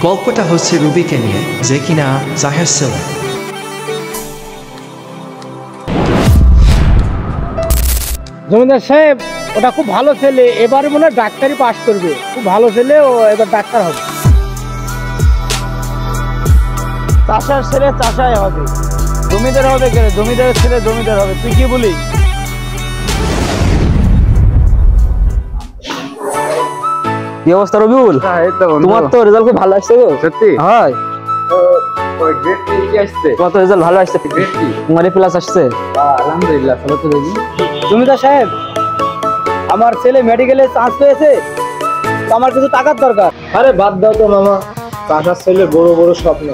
গল্পটা হচ্ছে রুবিকে নিয়ে, যে কিনা জাহের ছেলে। জমিদার সাহেব, ওটা খুব ভালো ছেলে, এবারে মনে হয় ডাক্তারি পাশ করবে। খুব ভালো ছেলে, ও এবার ডাক্তার হবে। চাষার ছেলে চাষাই হবে, জমিদার হবে কেন? জমিদারের ছেলে জমিদার হবে। তুই কি বলিস? কি অবস্থা রবিউল? তোমার তো রেজাল্ট খুব ভালো আসছে গো। সত্যি? হ্যাঁ, ওই গ্রেড কি আসছে? তোমার তো রেজাল্ট ভালো আসছে। গ্রেড কি? তোমার প্লাস আসছে। আলহামদুলিল্লাহ, ভালো তো দেখি। জমিদার সাহেব, আমার ছেলে মেডিকেলে চান্স পেয়েছে, তো আমার কিছু টাকার দরকার। আরে বাদ দাও তো মামা, চাষার ছেলে বড় বড় স্বপ্ন,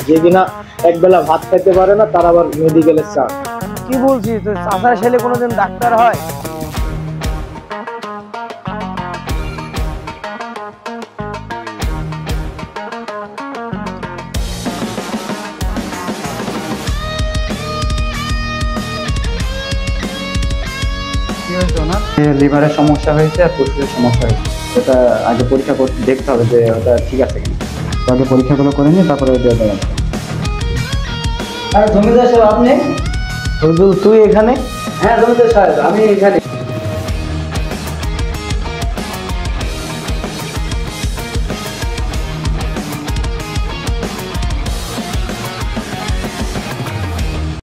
যে কিনা একবেলা ভাত খাইতে পারে না, তার আবার মেডিকেলের চান্স। কি বলছিস তুই? চাষার ছেলে কোনোদিন ডাক্তার হয়? লিভারের সমস্যা হয়েছে আর ফুসফুসের সমস্যা হয়েছে। ওটা আগে পরীক্ষা করতে দেখতে হবে যে ওটা ঠিক আছে কিনা। তো আগে পরীক্ষাগুলো করে নিয়ে তারপরে দেওয়া যাবে। আর জমিদার সাহেব আপনি? রবিউল তুই এখানে? হ্যাঁ জমিদার সাহেব, আমি এখানে